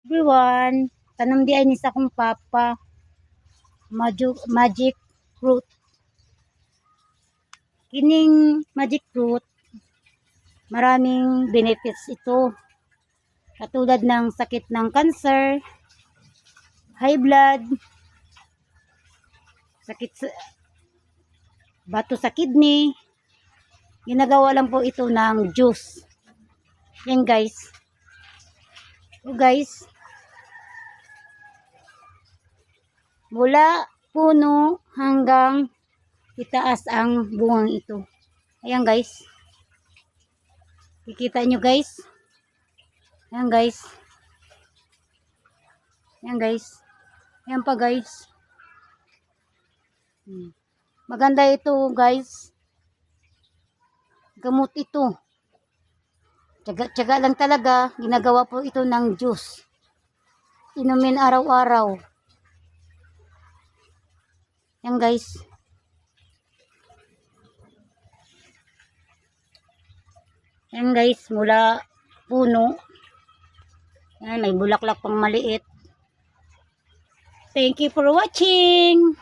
Everyone, tanam di ay ni sa kong papa, magic fruit. Kining magic fruit, maraming benefits ito. Katulad ng sakit ng cancer, high blood, sakit sa bato sa kidney. Ginagawa lang po ito ng juice. Yan guys. So guys, mula puno hanggang itaas ang bungang ito. Ayan guys. Kikita nyo guys. Ayan guys. Ayan guys. Ayan pa guys. Maganda ito guys. Gamot ito. Tiyaga lang talaga. Ginagawa po ito ng juice. Inumin araw-araw. Ayan guys. Ayan guys. Mula puno. Ayan, may bulaklak pang maliit. Thank you for watching.